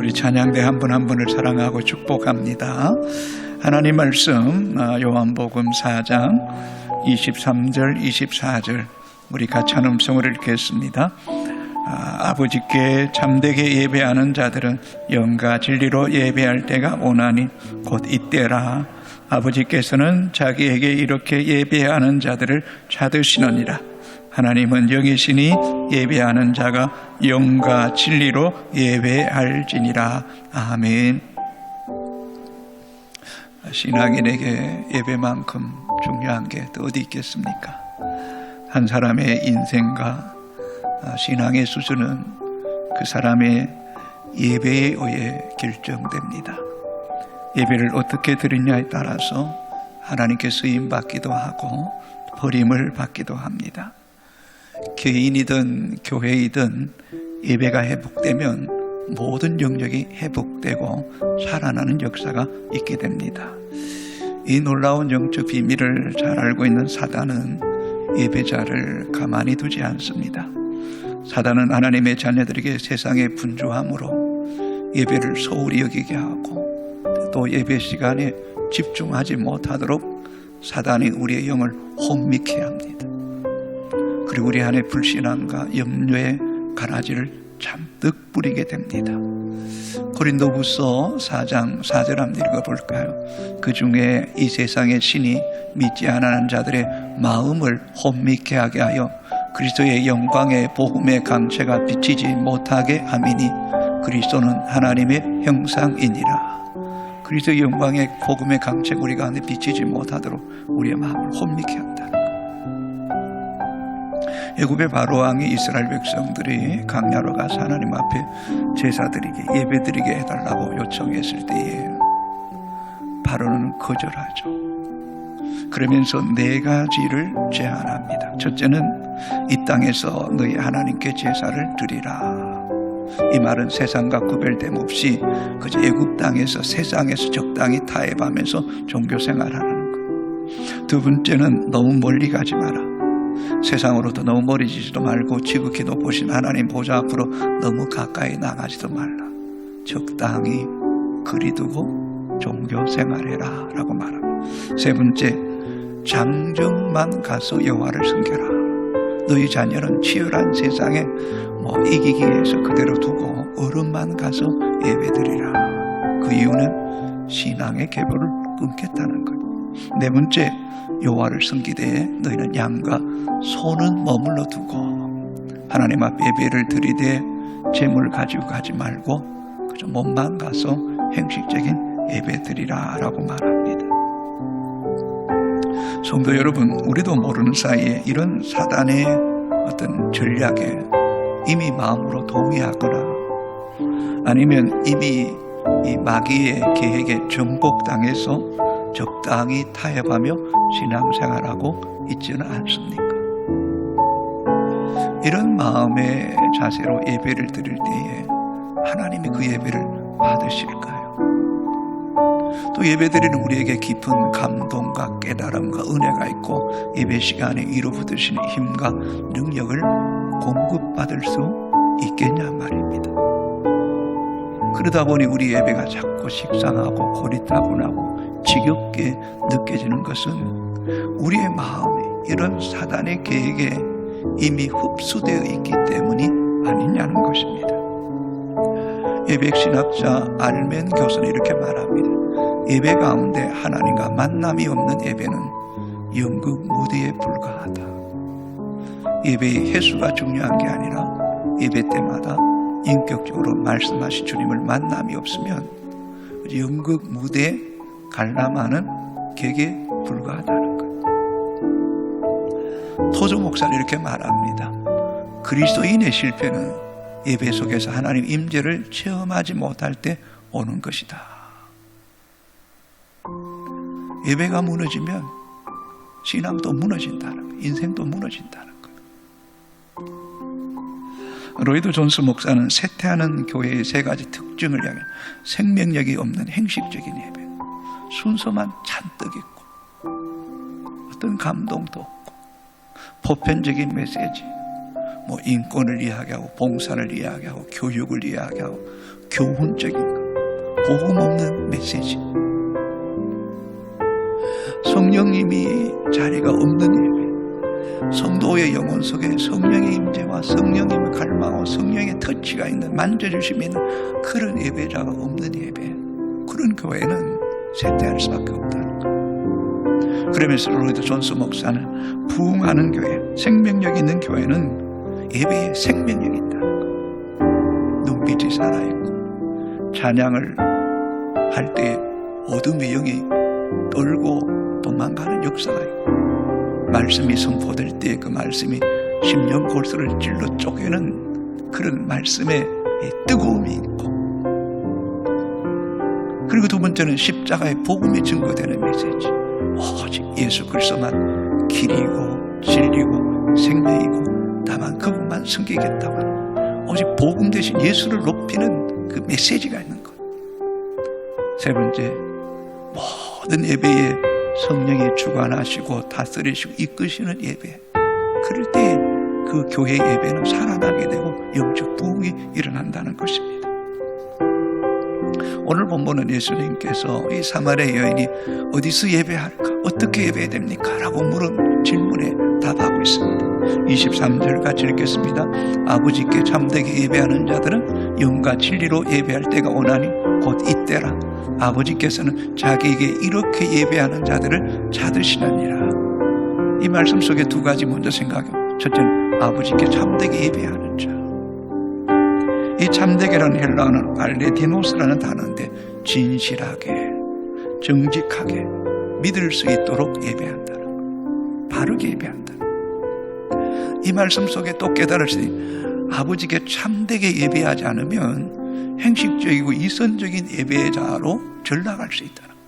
우리 찬양대 한 분 한 분을 사랑하고 축복합니다. 하나님 말씀 요한복음 4장 23절 24절 우리 같이 한 음성을 읽겠습니다. 아버지께 참되게 예배하는 자들은 영과 진리로 예배할 때가 오나니 곧 이때라. 아버지께서는 자기에게 이렇게 예배하는 자들을 찾으시느니라. 하나님은 영이시니 예배하는 자가 영과 진리로 예배할지니라. 아멘. 신앙인에게 예배만큼 중요한 게 또 어디 있겠습니까? 한 사람의 인생과 신앙의 수준은 그 사람의 예배에 의해 결정됩니다. 예배를 어떻게 드리냐에 따라서 하나님께 쓰임받기도 하고 버림을 받기도 합니다. 개인이든 교회이든 예배가 회복되면 모든 영역이 회복되고 살아나는 역사가 있게 됩니다. 이 놀라운 영적 비밀을 잘 알고 있는 사단은 예배자를 가만히 두지 않습니다. 사단은 하나님의 자녀들에게 세상의 분주함으로 예배를 소홀히 여기게 하고 또 예배 시간에 집중하지 못하도록 사단이 우리의 영을 혼미케 합니다. 그리고 우리 안에 불신앙과 염려의 가라지를 잔뜩 뿌리게 됩니다. 고린도후서 4장 4절 한번 읽어볼까요? 그 중에 이 세상의 신이 믿지 않는 자들의 마음을 혼미케 하게 하여 그리스도의 영광의 복음의 강체가 비치지 못하게 함이니 그리스도는 하나님의 형상이니라. 그리스도의 영광의 복음의 강체가 우리 가운데 비치지 못하도록 우리의 마음을 혼미케 한다는 것. 애굽의 바로왕이 이스라엘 백성들이 광야로 가서 하나님 앞에 제사드리게 예배드리게 해달라고 요청했을 때에 바로는 거절하죠. 그러면서 4가지를 제안합니다. 첫째는 이 땅에서 너희 하나님께 제사를 드리라. 이 말은 세상과 구별됨 없이 그저 애굽 땅에서 세상에서 적당히 타협하면서 종교생활하는 것. 두 번째는 너무 멀리 가지 마라. 세상으로도 너무 멀어지지도 말고 지극히 높으신 하나님 보좌 앞으로 너무 가까이 나가지도 말라. 적당히 거리두고 종교생활해라 라고 말합니다. 세 번째, 장정만 가서 여호와를 섬겨라. 너희 자녀는 치열한 세상에 이기기 위해서 그대로 두고 어른만 가서 예배드리라. 그 이유는 신앙의 계보를 끊겠다는 것. 네 번째, 여호와를 섬기되 너희는 양과 소는 머물러 두고 하나님 앞에 예배를 드리되 재물 가지고 가지 말고 그저 몸만 가서 형식적인 예배 드리라 라고 말합니다. 성도 여러분, 우리도 모르는 사이에 이런 사단의 어떤 전략에 이미 마음으로 동의하거나 아니면 이미 이 마귀의 계획에 정복당해서 적당히 타협하며 신앙생활하고 있지는 않습니까? 이런 마음의 자세로 예배를 드릴 때에 하나님이 그 예배를 받으실까요? 또 예배드리는 우리에게 깊은 감동과 깨달음과 은혜가 있고 예배 시간에 이루어지는 힘과 능력을 공급받을 수 있겠냐 말입니다. 그러다 보니 우리 예배가 자꾸 식상하고 고리타분하고 지겹게 느껴지는 것은 우리의 마음이 이런 사단의 계획에 이미 흡수되어 있기 때문이 아니냐는 것입니다. 예배신학자 알멘 교수는 이렇게 말합니다. 예배 가운데 하나님과 만남이 없는 예배는 연극 무대에 불과하다. 예배의 횟수가 중요한 게 아니라 예배 때마다 인격적으로 말씀하신 주님을 만남이 없으면 연극 무대에 관람하는 객에 불과하다는 것. 토조 목사는 이렇게 말합니다. 그리스도인의 실패는 예배 속에서 하나님 임재를 체험하지 못할 때 오는 것이다. 예배가 무너지면 신앙도 무너진다는 것, 인생도 무너진다는 것. 로이드 존스 목사는 쇠퇴하는 교회의 3가지 특징을 향해 생명력이 없는 형식적인 예배, 순서만 잔뜩 있고 어떤 감동도 없고 보편적인 메시지, 인권을 이야기하고 봉사를 이야기하고 교육을 이야기하고 교훈적인 것, 복음 없는 메시지. 성령님이 자리가 없는 예배, 성도의 영혼 속에 성령의 임재와 성령님의 갈망과 성령의 터치가 있는, 만져주심이 있는 그런 예배자가 없는 예배, 그런 교회는 쇠퇴할 수밖에 없다는 것. 그러면서 로이드 존스 목사는 부흥하는 교회, 생명력 있는 교회는 예배에 생명력이 있다는 것. 눈빛이 살아있고 찬양을 할 때 어둠의 영이 떨고 도망가는 역사가 있고, 말씀이 선포될 때 그 말씀이 심령 골수를 찔러 쪼개는 그런 말씀의 뜨거움이 있고, 그리고 두 번째는 십자가의 복음이 증거되는 메시지. 오직 예수 그리스도만 길이고 진리고 생명이고 다만 그분만 섬기겠다고 하는, 오직 복음 대신 예수를 높이는 그 메시지가 있는 것. 세 번째, 모든 예배에 성령이 주관하시고 다스리시고 이끄시는 예배. 그럴 때 그 교회 예배는 살아나게 되고 영적 부흥이 일어난다는 것입니다. 오늘 본문은 예수님께서 이 사마리아 여인이 어디서 예배할까? 어떻게 예배해야 됩니까? 라고 물은 질문에 답하고 있습니다. 23절 같이 읽겠습니다. 아버지께 참되게 예배하는 자들은 영과 진리로 예배할 때가 오나니 곧 이때라. 아버지께서는 자기에게 이렇게 예배하는 자들을 찾으시느니라. 이 말씀 속에 두 가지 먼저 생각해요. 첫째는 아버지께 참되게 예배하는 자. 이 참되게라는 헬라어는 알레디노스라는 단어인데 진실하게, 정직하게 믿을 수 있도록 예배한다는 것, 바르게 예배한다는 것. 이 말씀 속에 또 깨달으시니 아버지께 참되게 예배하지 않으면 행식적이고 이선적인 예배자로 전락할 수 있다는 것.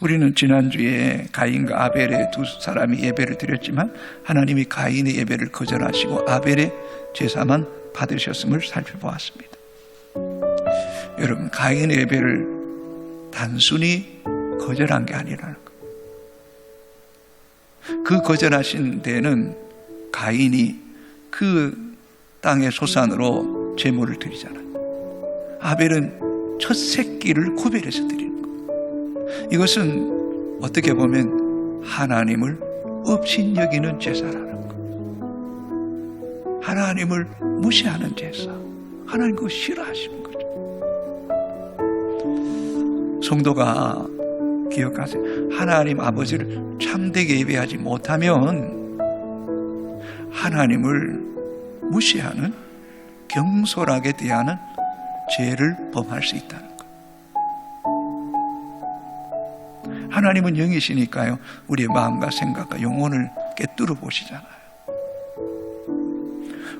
우리는 지난주에 가인과 아벨의 두 사람이 예배를 드렸지만 하나님이 가인의 예배를 거절하시고 아벨의 제사만 받으셨음을 살펴보았습니다. 여러분, 가인의 예배를 단순히 거절한 게 아니라는 것. 그 거절하신 데는 가인이 그 땅의 소산으로 제물을 드리잖아요. 아벨은 첫 새끼를 구별해서 드리는 것. 이것은 어떻게 보면 하나님을 업신여기는 제사라는 것. 하나님을 무시하는 제사. 하나님 그거 싫어하시는 거죠. 성도가 기억하세요. 하나님 아버지를 참되게 예배하지 못하면 하나님을 무시하는, 경솔하게 대하는 죄를 범할 수 있다는 것. 하나님은 영이시니까요, 우리의 마음과 생각과 영혼을 꿰뚫어 보시잖아요.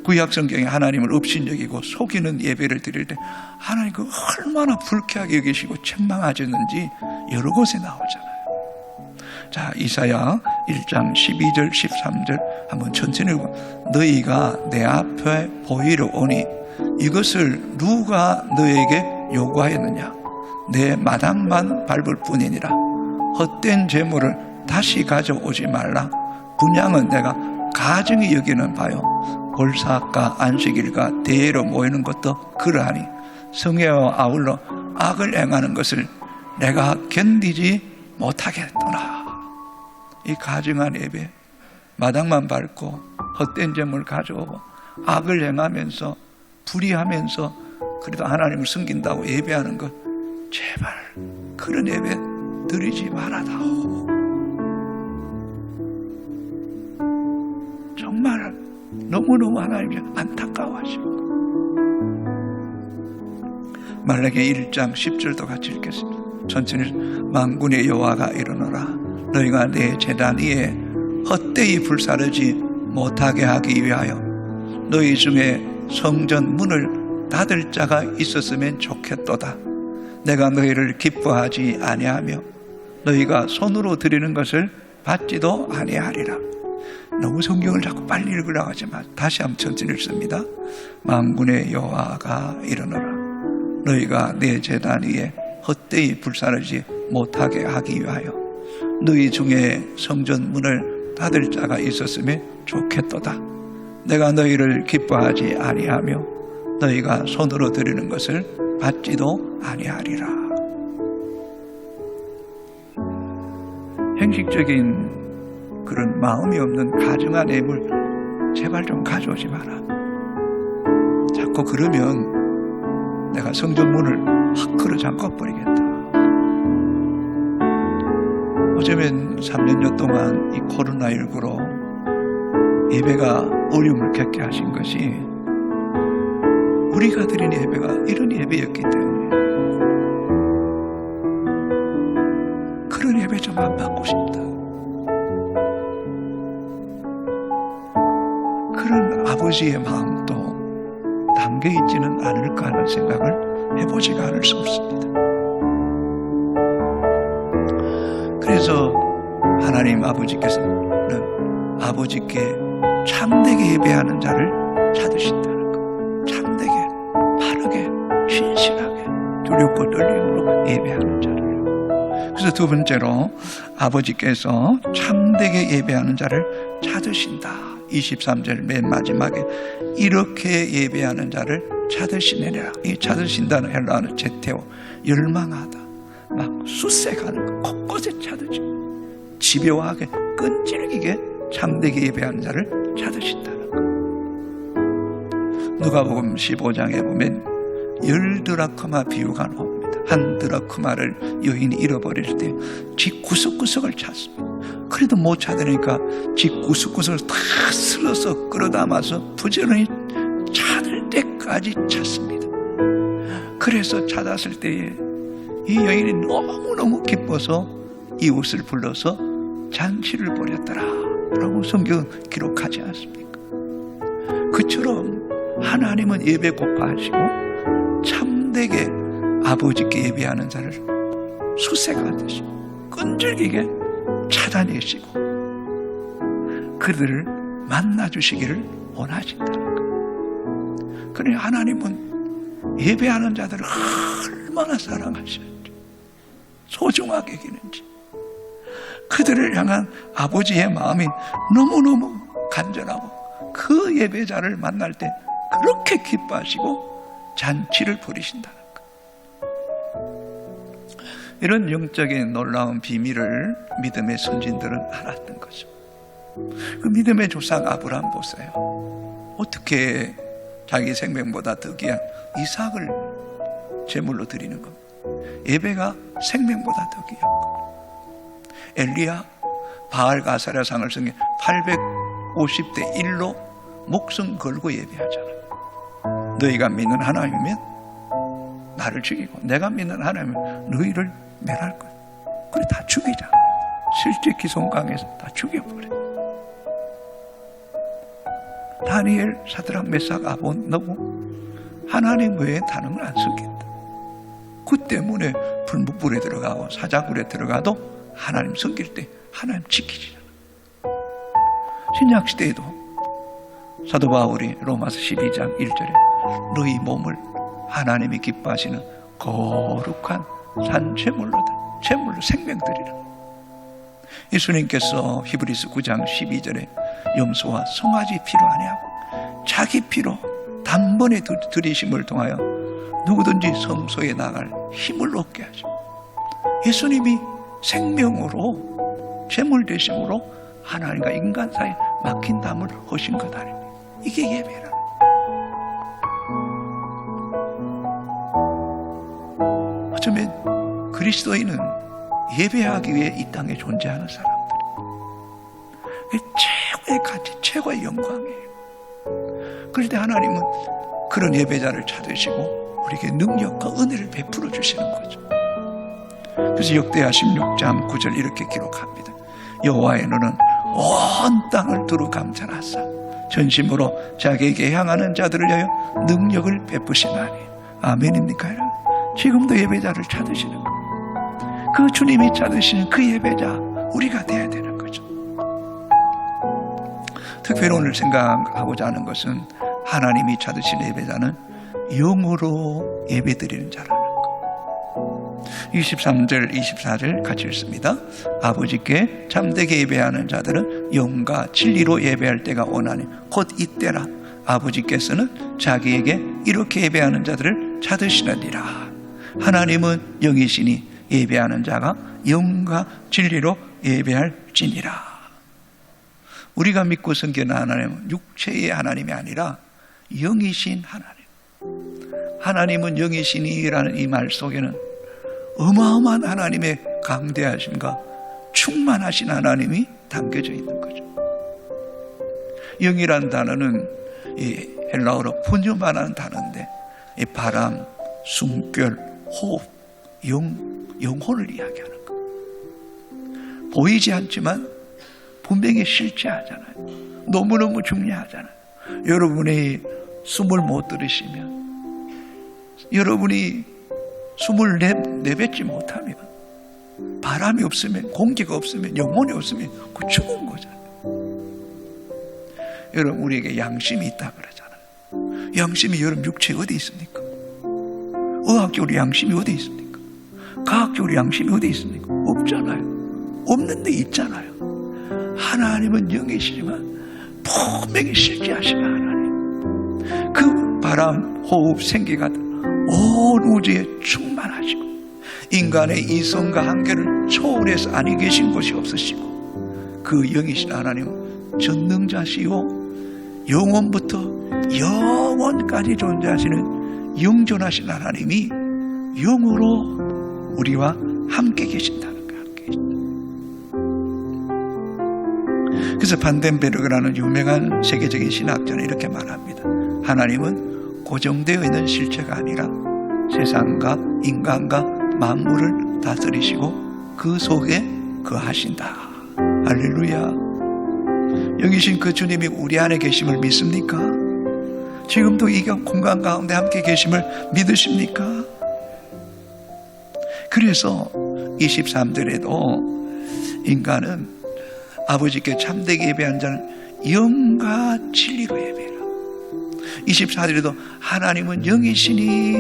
구약 성경에 하나님을 업신여기고 속이는 예배를 드릴 때 하나님 그 얼마나 불쾌하게 여기시고 책망하셨는지 여러 곳에 나오잖아요. 자, 이사야 1장 12절 13절 한번 천천히 읽고, 너희가 내 앞에 보이러 오니 이것을 누가 너에게 요구하였느냐? 내 마당만 밟을 뿐이니라. 헛된 재물을 다시 가져오지 말라. 분향은 내가 가증히 여기는 바요. 볼삭과 안식일과 대회로 모이는 것도 그러하니 성회와 아울러 악을 행하는 것을 내가 견디지 못하겠더라. 이 가증한 예배, 마당만 밟고 헛된 재물 가져오고 악을 행하면서 불의하면서 그래도 하나님을 섬긴다고 예배하는 것, 제발 그런 예배 드리지 말아다오. 정말 너무너무 하나님이 안타까워하십니다. 말라기 1장 10절도 같이 읽겠습니다. 천천히. 만군의 여호와가 이르노라. 너희가 내 제단 위에 헛되이 불사르지 못하게 하기 위하여 너희 중에 성전 문을 닫을 자가 있었으면 좋겠도다. 내가 너희를 기뻐하지 아니하며 너희가 손으로 드리는 것을 받지도 아니하리라. 너무 성경을 자꾸 빨리 읽으려고 하지만 다시 한번 천천히 읽습니다. 만군의 여호와가 이르노라. 너희가 내 제단 위에 헛되이 불사르지 못하게 하기 위하여 너희 중에 성전 문을 닫을 자가 있었으면 좋겠도다. 내가 너희를 기뻐하지 아니하며 너희가 손으로 드리는 것을 받지도 아니하리라. 형식적인 그런 마음이 없는 가증한 예물 제발 좀 가져오지 마라. 자꾸 그러면 내가 성전문을 확 걸어 잠궈버리겠다. 어쩌면 3년여 동안 이 코로나19로 예배가 어려움을 겪게 하신 것이 우리가 드린 예배가 이런 예배였기 때문에 그런 예배 좀 안 받고 싶다. 그런 아버지의 마음도 담겨 있지는 않을까 하는 생각을 해보지가 않을 수 없습니다. 그래서 하나님 아버지께서는 아버지께 참되게 예배하는 자를 찾으신다는 것. 참되게, 바르게, 신실하게, 두렵고 떨림으로 예배하는 자를. 그래서 두 번째로 아버지께서 참되게 예배하는 자를 찾으신다. 23절 맨 마지막에 이렇게 예배하는 자를 찾으시느니라. 이 찾으신다는 헬라어는 제테오, 열망하다, 막 숫색하는 거, 곳곳에 찾으죠. 집요하게 끈질기게 참되게 예배하는 자를 찾으신다는 거. 누가복음 15장에 보면 10드라크마 비유가 나옵니다. 한 드라크마를 여인이 잃어버릴 때 집 구석구석을 찾습니다. 그래도 못 찾으니까 집 구석구석을 다 쓸어서 끌어담아서 부지런히 찾을 때까지 찾습니다. 그래서 찾았을 때에 이 여인이 너무너무 기뻐서 이웃을 불러서 잔치를 벌였더라 라고 성경은 기록하지 않습니까? 그처럼 하나님은 예배 고파하시고 참되게 아버지께 예배하는 자를 수색하듯이 끈질기게 찾아내시고 그들을 만나주시기를 원하신다는 것. 그래 하나님은 예배하는 자들을 얼마나 사랑하시는지 소중하게 여기는지 그들을 향한 아버지의 마음이 너무너무 간절하고 그 예배자를 만날 때 그렇게 기뻐하시고 잔치를 벌이신다는 것. 이런 영적인 놀라운 비밀을 믿음의 선진들은 알았던 거죠. 그 믿음의 조상 아브라함 보세요. 어떻게 자기 생명보다 더 귀한 이삭을 제물로 드리는 겁니다. 예배가 생명보다 더 귀한 겁니다. 엘리야 바알 가사랴상을 성에 850대 1로 목숨 걸고 예배하잖아요. 너희가 믿는 하나님이면 나를 죽이고 내가 믿는 하나님은 너희를 멸할 거야. 그래 다 죽이자. 실제 기송강에서 다 죽여버려. 다니엘, 사드락, 메삭, 아벳네고 하나님 외에 다른 걸 안 쓰겠다. 그 때문에 불에 들어가고 사자굴에 들어가도 하나님 섬길 때 하나님 지키시잖아. 신약시대에도 사도 바울이 로마서 12장 1절에 너희 몸을 하나님이 기뻐하시는 거룩한 산제물로 생명드리라. 예수님께서 히브리서 9장 12절에 염소와 송아지 피로 아니하고 자기 피로 단번에 들이심을 통하여 누구든지 성소에 나갈 힘을 얻게 하시고 예수님이 생명으로 제물 되심으로 하나님과 인간 사이에 막힌 담을 허신 것 아닙니까? 이게 예배라. 어쩌면 그리스도인은 예배하기 위해 이 땅에 존재하는 사람들. 최고의 가치, 최고의 영광이에요. 그럴 때 하나님은 그런 예배자를 찾으시고 우리에게 능력과 은혜를 베풀어 주시는 거죠. 그래서 역대하 16장 9절 이렇게 기록합니다. 여호와의 너는 온 땅을 두루 감찰하사 전심으로 자기에게 향하는 자들을 위하여 능력을 베푸시나니. 아멘입니까? 지금도 예배자를 찾으시는 거예요. 그 주님이 찾으시는 그 예배자 우리가 돼야 되는 거죠. 특별히 오늘 생각하고자 하는 것은 하나님이 찾으시는 예배자는 영으로 예배드리는 자라는 거. 23절 24절 같이 읽습니다. 아버지께 참되게 예배하는 자들은 영과 진리로 예배할 때가 오나니 곧 이때라. 아버지께서는 자기에게 이렇게 예배하는 자들을 찾으시느니라. 하나님은 영이시니 예배하는 자가 영과 진리로 예배할지니라. 우리가 믿고 섬기는 하나님은 육체의 하나님이 아니라 영이신 하나님. 하나님은 영이시니라는 이 말 속에는 어마어마한 하나님의 강대하심과 충만하신 하나님이 담겨져 있는 거죠. 영이란 단어는 이 헬라어로 분유만한 단어인데 이 바람, 숨결, 호흡, 영혼을 이야기하는 거. 보이지 않지만 분명히 실제하잖아요. 너무너무 중요하잖아요. 여러분이 숨을 못 들이쉬면, 여러분이 숨을 내뱉지 못하면, 바람이 없으면, 공기가 없으면, 영혼이 없으면 그 죽은 거잖아요. 여러분, 우리에게 양심이 있다 그러잖아요. 양심이 여러분 육체에 어디 있습니까? 의학적으로 양심이 어디 있습니까? 과학적으로 양심이 어디 있습니까? 없잖아요. 없는데 있잖아요. 하나님은 영이시지만 분명히 실제하시는 하나님. 그 바람, 호흡, 생기가 온 우주에 충만하시고 인간의 이성과 한계를 초월해서 아니 계신 곳이 없으시고 그 영이신 하나님은 전능자시요 영원부터 영원까지 존재하시는 영존하신 하나님이 영으로 우리와 함께 계신다는 거예요. 함께 계신다. 그래서 반덴베르그라는 유명한 세계적인 신학자는 이렇게 말합니다. 하나님은 고정되어 있는 실체가 아니라 세상과 인간과 만물을 다스리시고 그 속에 거하신다. 할렐루야. 영이신 그 주님이 우리 안에 계심을 믿습니까? 지금도 이 공간 가운데 함께 계심을 믿으십니까? 그래서 23절에도 인간은 아버지께 참되게 예배한 자는 영과 진리로 예배해라. 24절에도 하나님은 영이시니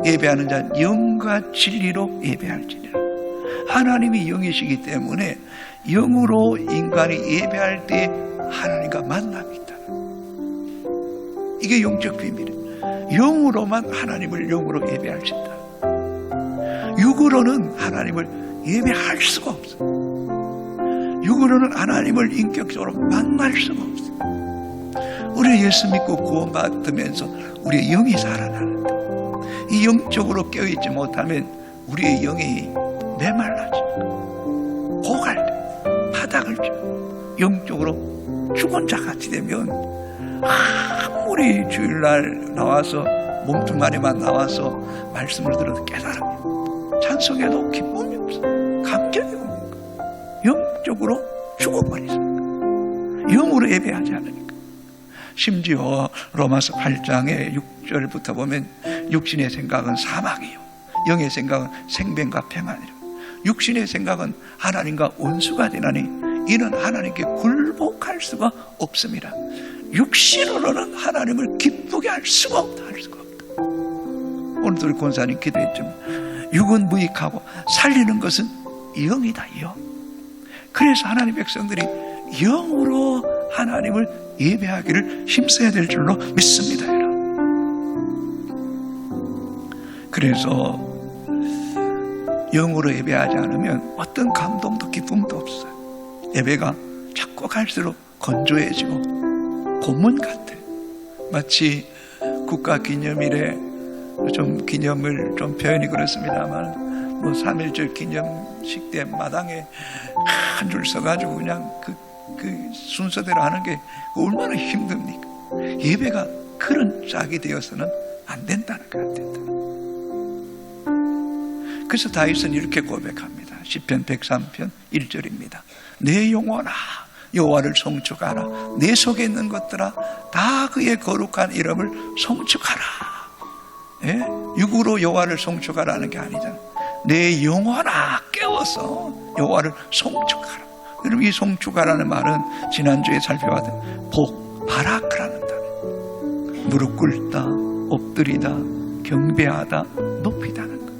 예배하는 자는 영과 진리로 예배할지니라. 하나님이 영이시기 때문에 영으로 인간이 예배할 때 하나님과 만남이 있다. 이게 영적 비밀이에요. 영으로만 하나님을 영으로 예배할 수 있다. 육으로는 하나님을 예배할 수가 없어요. 육으로는 하나님을 인격적으로 만날 수가 없어요. 우리 예수 믿고 구원받으면서 우리의 영이 살아나는데 이 영적으로 깨어있지 못하면 우리의 영이 메말라지고 고갈돼 바닥을 쳐 영적으로 죽은 자같이 되면 아무리 주일날 나와서 몸뚱아리만 나와서 말씀을 들어도 깨달으면 찬송해도 기쁨이 없어. 감격이 없는 거야. 영적으로 죽어버리니까. 영으로 예배하지 않으니까. 심지어 로마서 8장의 6절부터 보면 육신의 생각은 사망이요 영의 생각은 생명과 평안이라. 육신의 생각은 하나님과 원수가 되나니 이는 하나님께 굴복할 수가 없습니다. 육신으로는 하나님을 기쁘게 할 수가 없다. 할 수가 없다. 오늘도 우리 권사님 기도했지만 육은 무익하고 살리는 것은 영이다. 영. 그래서 하나님 백성들이 영으로 하나님을 예배하기를 힘써야 될 줄로 믿습니다. 그래서 영으로 예배하지 않으면 어떤 감동도 기쁨도 없어요. 예배가 자꾸 갈수록 건조해지고 고문 같아. 마치 국가 기념일에 좀 기념을 좀 표현이 그렇습니다만 뭐 3.1절 기념식 때 마당에 한 줄 서가지고 그냥 그 순서대로 하는 게 얼마나 힘듭니까? 예배가 그런 짝이 되어서는 안 된다는 거야. 안 된다. 그래서 다윗은 이렇게 고백합니다. 시편 103편 1절입니다. 내 영혼아 여호와를 송축하라. 내 속에 있는 것들아 다 그의 거룩한 이름을 송축하라. 예? 육으로 여호와를 송축하라는 게 아니잖아. 내 영혼아 깨워서 여호와를 송축하라. 여러분 이 송축하라는 말은 지난주에 살펴봤던 복, 바라크라는 단어. 무릎 꿇다, 엎드리다, 경배하다, 높이다는 거.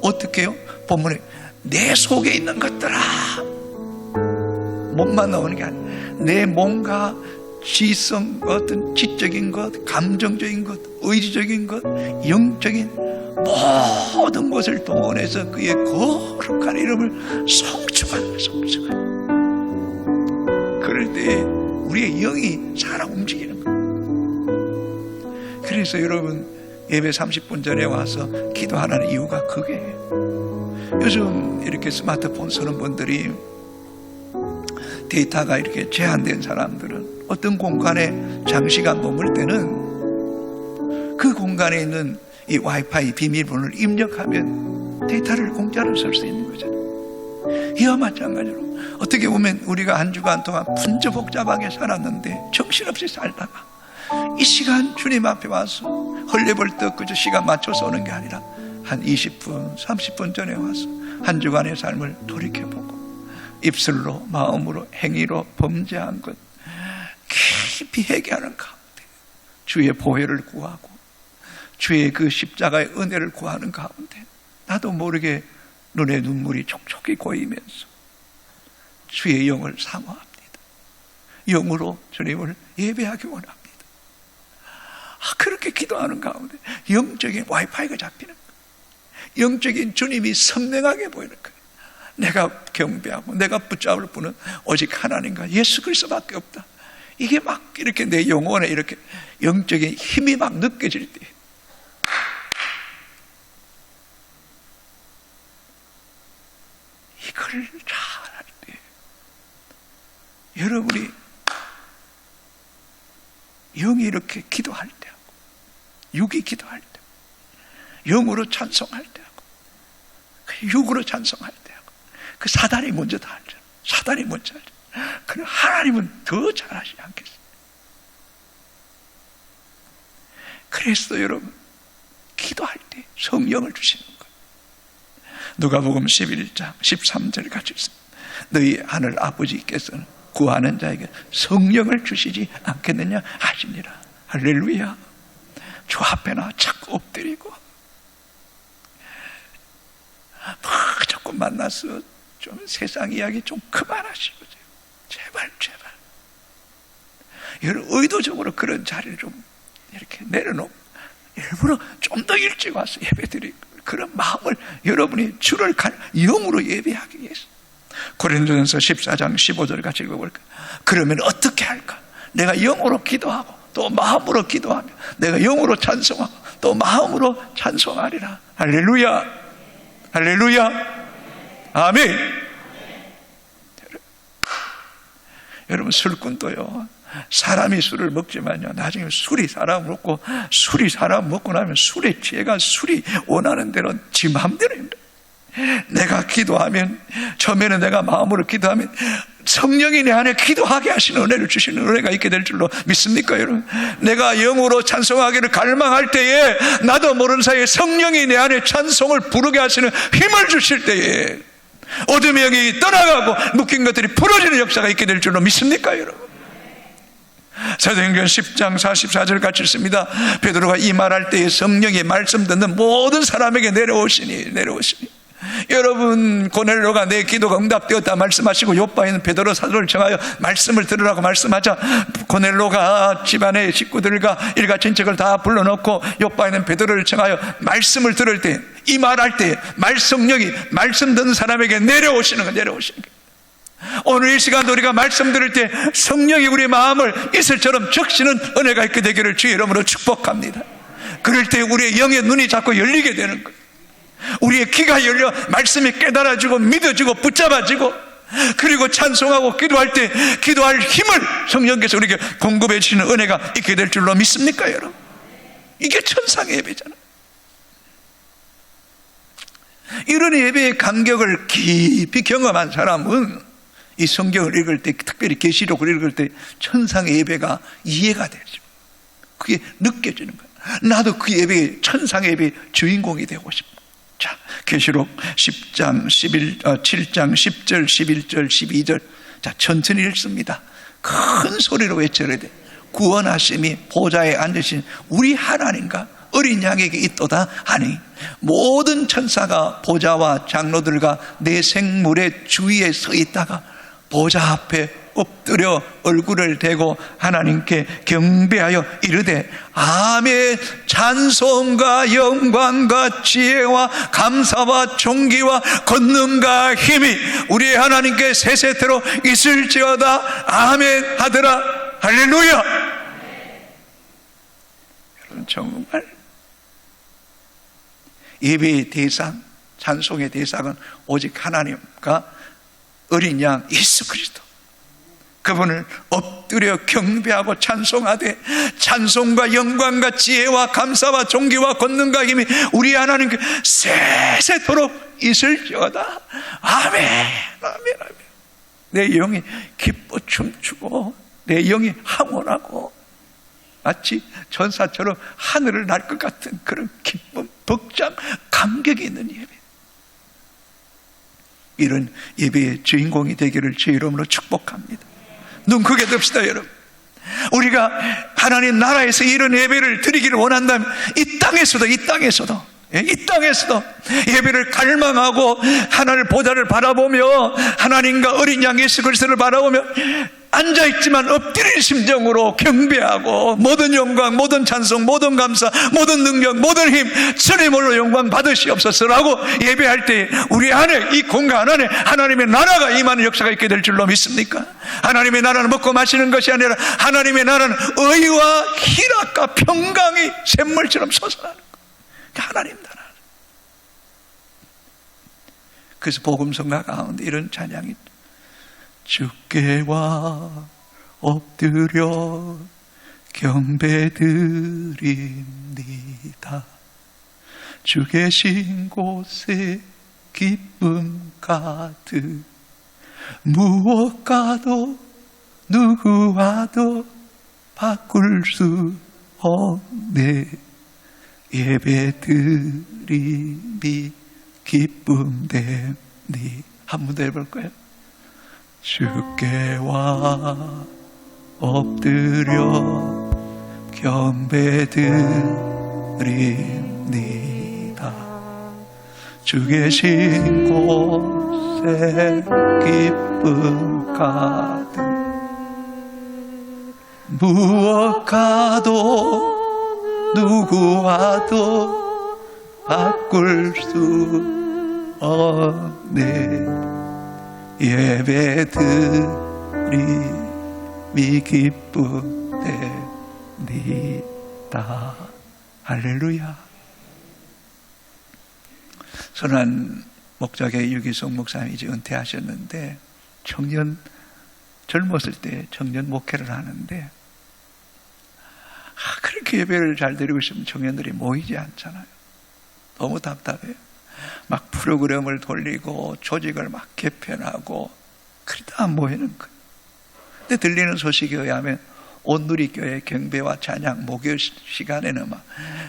어떻게 해요? 본문에 내 속에 있는 것들아, 몸만 나오는 게 아니라 내 몸과 지성, 어떤 지적인 것, 감정적인 것, 의지적인 것, 영적인 모든 것을 동원해서 그의 거룩한 이름을 성취하는, 그럴 때 우리의 영이 살아 움직이는 거예요. 그래서 여러분, 예배 30분 전에 와서 기도하라는 이유가 그게예요. 요즘 이렇게 스마트폰 쓰는 분들이, 데이터가 이렇게 제한된 사람들은 어떤 공간에 장시간 머물 때는 그 공간에 있는 이 와이파이 비밀번호를 입력하면 데이터를 공짜로 쓸 수 있는 거잖아요. 이와 마찬가지로 어떻게 보면 우리가 한 주간 동안 분주복잡하게 살았는데 정신없이 살다가 이 시간 주님 앞에 와서 헐레벌떡 그저 시간 맞춰서 오는 게 아니라 한 20분, 30분 전에 와서 한 주간의 삶을 돌이켜보고 입술로, 마음으로, 행위로 범죄한 것 깊이 회개하는 가운데 주의 보혈을 구하고 주의 그 십자가의 은혜를 구하는 가운데 나도 모르게 눈에 눈물이 촉촉히 고이면서 주의 영을 사모합니다. 영으로 주님을 예배하기 원합니다. 그렇게 기도하는 가운데 영적인 와이파이가 잡히는 거예요. 영적인 주님이 선명하게 보이는 거예요. 내가 경배하고 내가 붙잡을 분은 오직 하나님과 예수 그리스도밖에 없다. 이게 막 이렇게 내 영혼에 이렇게 영적인 힘이 막 느껴질 때, 이걸 잘할 때 여러분이 영이 이렇게 기도할 때하고 육이 기도할 때, 영으로 찬송할 때하고 육으로 찬송할 때하고, 그 사단이 먼저 다 알죠. 사단이 먼저 알죠. 그럼 하나님은 더 잘하시지 않겠어요? 그래서 여러분, 기도할 때 성령을 주시는 거예요. 누가복음 11장 13절 같이 있습니다. 너희 하늘 아버지께서는 구하는 자에게 성령을 주시지 않겠느냐 하시니라. 할렐루야. 주 앞에 나 자꾸 엎드리고 자꾸 만나서 좀 세상 이야기 좀 그만하시고, 제발 여러분, 의도적으로 그런 자리를 좀 이렇게 내려놓고 일부러 좀 더 일찍 와서 예배드리고, 그런 마음을 여러분이 주를 영으로 예배하기 위해서. 고린도전서 14장 15절 같이 읽어볼까요? 그러면 어떻게 할까? 내가 영으로 기도하고 또 마음으로 기도하며 내가 영으로 찬송하고 또 마음으로 찬송하리라. 할렐루야, 할렐루야, 아멘. 여러분, 술꾼도요, 사람이 술을 먹지만요, 나중에 술이 사람 먹고, 술이 사람 먹고 나면 술에 취해가 술이 원하는 대로 지 마음대로 합니다. 내가 기도하면, 처음에는 내가 마음으로 기도하면 성령이 내 안에 기도하게 하시는 은혜를 주시는 은혜가 있게 될 줄로 믿습니까, 여러분? 내가 영으로 찬송하기를 갈망할 때에 나도 모르는 사이에 성령이 내 안에 찬송을 부르게 하시는 힘을 주실 때에 어둠의 영이 떠나가고 묶인 것들이 풀어지는 역사가 있게 될 줄로 믿습니까, 여러분? 사도행전 10장 44절 같이 있습니다. 베드로가 이 말할 때에 성령이 말씀 듣는 모든 사람에게 내려오시니 여러분, 고넬료가 내 기도가 응답되었다 말씀하시고 요바에는 베드로 사도를 정하여 말씀을 들으라고 말씀하자 고넬료가 집안의 식구들과 일가 친척을 다 불러놓고 요바에는 베드로를 정하여 말씀을 들을 때, 이 말할 때 성령이 말씀 듣는 사람에게 내려오시는 거예요. 오늘 이 시간도 우리가 말씀 들을 때 성령이 우리 마음을 이슬처럼 적시는 은혜가 있게 되기를 주의 이름으로 축복합니다. 그럴 때 우리의 영의 눈이 자꾸 열리게 되는 거예요. 우리의 귀가 열려 말씀이 깨달아지고 믿어지고 붙잡아지고, 그리고 찬송하고 기도할 때 기도할 힘을 성령께서 우리에게 공급해 주시는 은혜가 있게 될 줄로 믿습니까, 여러분? 이게 천상의 예배잖아요. 이런 예배의 간격을 깊이 경험한 사람은 이 성경을 읽을 때, 특별히 계시록을 읽을 때 천상의 예배가 이해가 되죠. 그게 느껴지는 거예요. 나도 그 예배의, 천상의 예배의 주인공이 되고 싶어. 자, 계시록 7장 10절 11절 12절, 자, 천천히 읽습니다. 큰 소리로 외쳐야 돼. 구원하심이 보좌에 앉으신 우리 하나님과 어린 양에게 있도다 하니 모든 천사가 보좌와 장로들과 내 생물의 주위에 서 있다가 보좌 앞에 엎드려 얼굴을 대고 하나님께 경배하여 이르되 아멘. 찬송과 영광과 지혜와 감사와 존귀와 권능과 힘이 우리 하나님께 세세토록 있을지어다 아멘 하더라. 할렐루야. 여러분, 정말 예배의 대상, 찬송의 대상은 오직 하나님과 어린 양 예수 그리스도, 그분을 엎드려 경배하고 찬송하되 찬송과 영광과 지혜와 감사와 존귀와 권능과 힘이 우리 하나님께 세세토록 있을지어다 아멘. 아멘. 아멘. 내 영이 기뻐 춤추고 내 영이 항원하고 마치 전사처럼 하늘을 날 것 같은 그런 기쁨, 벅장, 감격이 있는 예배, 이런 예배의 주인공이 되기를 주의 이름으로 축복합니다. 눈 크게 듭시다. 여러분, 우리가 하나님 나라에서 이런 예배를 드리기를 원한다면 이 땅에서도 예배를 갈망하고 하나님 보좌를 바라보며 하나님과 어린 양 예수 그리스도를 바라보며 앉아있지만 엎드린 심정으로 경배하고 모든 영광, 모든 찬송, 모든 감사, 모든 능력, 모든 힘 주님으로 영광 받으시옵소서라고 예배할 때 우리 안에, 이 공간 안에 하나님의 나라가 임하는 역사가 있게 될 줄로 믿습니까? 하나님의 나라는 먹고 마시는 것이 아니라 하나님의 나라는 의와 희락과 평강이 샘물처럼 솟아나는 것, 하나님 나라. 그래서 복음성가 가운데 이런 찬양이 있다. 주께와 엎드려 경배드립니다. 주 계신 곳에 기쁨 가득 무엇과도 누구와도 바꿀 수 없네. 예배드림이 기쁨 되니. 한 번 더 해볼까요? 주께와 엎드려 경배드립니다. 주 계신 곳에 기쁨 가득 무엇과도 누구와도 바꿀 수 없네. 예배드림이 기쁨됩니다. 할렐루야. 선한 목자계 유기성 목사님이 이제 은퇴하셨는데 젊었을 때 청년 목회를 하는데 그렇게 예배를 잘 드리고 싶으면 청년들이 모이지 않잖아요. 너무 답답해요. 막 프로그램을 돌리고 조직을 막 개편하고 그러다 안 모이는 거예요. 근데 들리는 소식에 의하면 온누리교회 경배와 찬양 목요 시간에는 막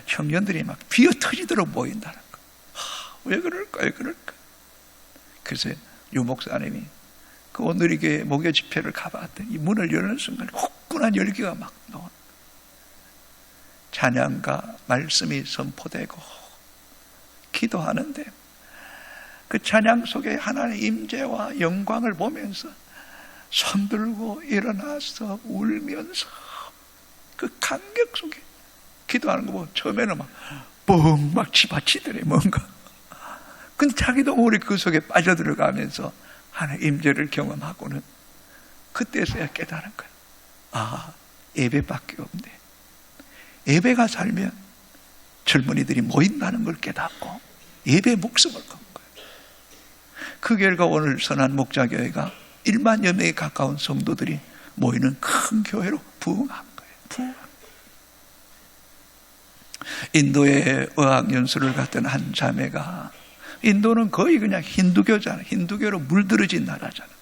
청년들이 막 비어 터지도록 모인다는 거예요. 왜 그럴까요? 그래서 유 목사님이 그 온누리교회 목요 집회를 가봤더니 이 문을 여는 순간 후끈한 열기가 막 나오는 거예요. 찬양과 말씀이 선포되고 기도하는데 그 찬양 속에 하나님의 임재와 영광을 보면서 손들고 일어나서 울면서 그 감격 속에 기도하는 거 보고 처음에는 막 집어치더래 뭔가. 근데 자기도 모르게 그 속에 빠져들어가면서 하나님의 임재를 경험하고는 그때서야 깨달은 거야. 아, 예배밖에 없네. 예배가 살면 젊은이들이 모인다는 걸 깨닫고 예배에 목숨을 건 거예요. 그 결과 오늘 선한 목자교회가 1만여 명에 가까운 성도들이 모이는 큰 교회로 부흥한 거예요. 인도에 어학연수를 갔던 한 자매가, 인도는 거의 그냥 힌두교잖아요. 힌두교로 물들어진 나라잖아요.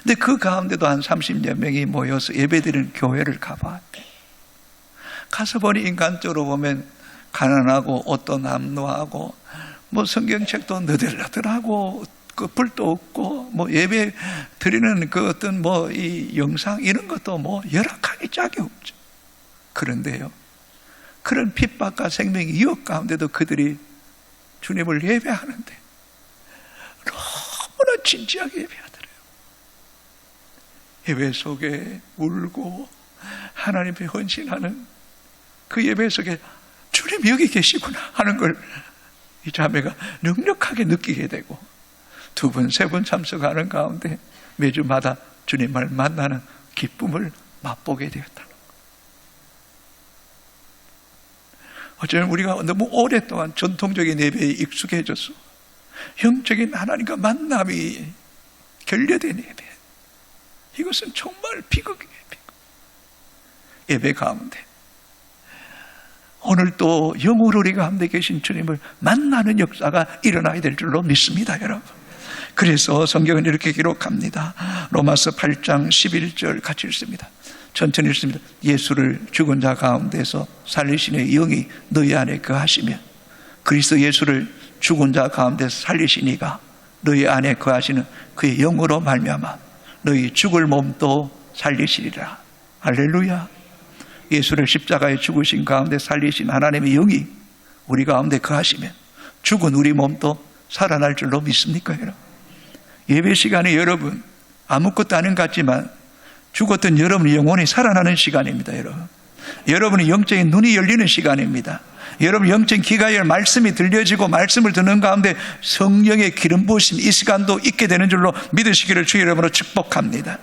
근데 그 가운데도 한 30여 명이 모여서 예배드리는 교회를 가봤대. 가서 보니 인간적으로 보면 가난하고 옷도 남루하고 뭐 성경책도 너덜너덜하고 그 불도 없고 뭐 예배 드리는 그 어떤 뭐 이 영상 이런 것도 뭐 열악하게 짝이 없죠. 그런데요, 그런 핍박과 생명의 위협 가운데도 그들이 주님을 예배하는데 너무나 진지하게 예배하더래요. 예배 속에 울고 하나님께 헌신하는 그 예배 속에 주님이 여기 계시구나 하는 걸 이 자매가 넉넉하게 느끼게 되고 2번, 3번 참석하는 가운데 매주마다 주님을 만나는 기쁨을 맛보게 되었다는 거예요. 어쩌면 우리가 너무 오랫동안 전통적인 예배에 익숙해져서 영적인 하나님과 만남이 결여된 예배, 이것은 정말 비극이에요. 비극. 예배 가운데 오늘 또 영으로 우리 가운데 계신 주님을 만나는 역사가 일어나야 될 줄로 믿습니다, 여러분. 그래서 성경은 이렇게 기록합니다. 로마서 8장 11절 같이 읽습니다. 천천히 읽습니다. 예수를 죽은 자 가운데서 살리시는 영이 너희 안에 거하시면, 그리스도 예수를 죽은 자 가운데서 살리시니가 너희 안에 거하시는 그의 영으로 말미암아 너희 죽을 몸도 살리시리라. 할렐루야. 예수를 십자가에 죽으신 가운데 살리신 하나님의 영이 우리 가운데 거하시면 죽은 우리 몸도 살아날 줄로 믿습니까, 여러분? 예배 시간에 여러분 아무것도 아닌 것 같지만 죽었던 여러분의 영혼이 살아나는 시간입니다, 여러분. 여러분의 영적인 눈이 열리는 시간입니다. 여러분 영적인 귀가 열려 말씀이 들려지고 말씀을 듣는 가운데 성령의 기름 부으심 이 시간도 있게 되는 줄로 믿으시기를 주의 이름으로 축복합니다.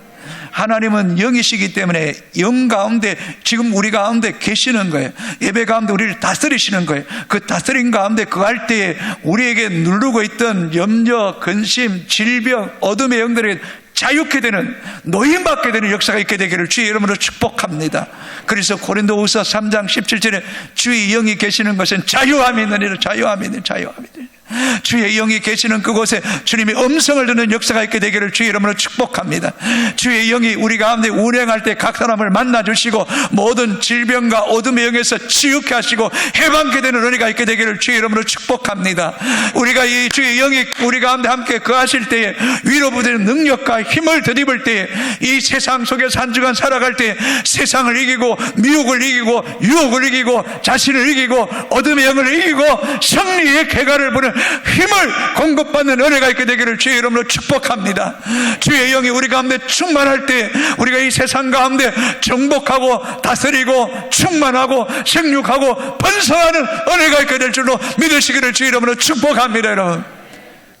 하나님은 영이시기 때문에 영 가운데 지금 우리 가운데 계시는 거예요. 예배 가운데 우리를 다스리시는 거예요. 그 다스림 가운데 거할 때에 우리에게 누르고 있던 염려, 근심, 질병, 어둠의 영들에게 자유케 되는, 노임받게 되는 역사가 있게 되기를 주의 이름으로 축복합니다. 그래서 고린도후서 3장 17절에 주의 영이 계시는 것은 자유함이 있느니라. 자유함이 있느니라. 자유함이 있느니라. 주의 영이 계시는 그곳에 주님의 음성을 듣는 역사가 있게 되기를 주의 이름으로 축복합니다. 주의 영이 우리 가운데 운행할 때 각 사람을 만나주시고 모든 질병과 어둠의 영에서 치유케 하시고 해방케 되는 은혜가 있게 되기를 주의 이름으로 축복합니다. 우리가 이 주의 영이 우리 가운데 함께 거하실 때에 위로부되는 능력과 힘을 드립을 때에 이 세상 속에서 한 주간 살아갈 때 세상을 이기고 미혹을 이기고 유혹을 이기고 자신을 이기고 어둠의 영을 이기고 승리의 궤가를 부는 힘을 공급받는 은혜가 있게 되기를 주의 이름으로 축복합니다. 주의 영이 우리 가운데 충만할 때 우리가 이 세상 가운데 정복하고 다스리고 충만하고 생육하고 번성하는 은혜가 있게 될 줄로 믿으시기를 주의 이름으로 축복합니다, 여러분.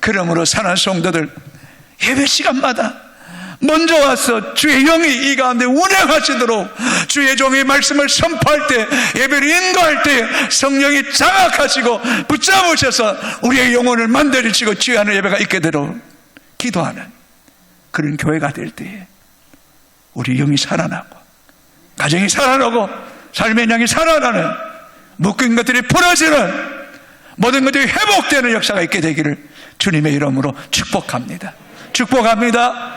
그러므로 사랑하는 성도들, 예배 시간마다 먼저 와서 주의 영이 이 가운데 운행하시도록 주의 종의 말씀을 선포할 때, 예배를 인도할 때 성령이 장악하시고 붙잡으셔서 우리의 영혼을 만들으시고 지휘하는 예배가 있게 되도록 기도하는 그런 교회가 될 때에 우리 영이 살아나고 가정이 살아나고 삶의 양이 살아나는, 묶인 것들이 풀어지는, 모든 것들이 회복되는 역사가 있게 되기를 주님의 이름으로 축복합니다. 축복합니다.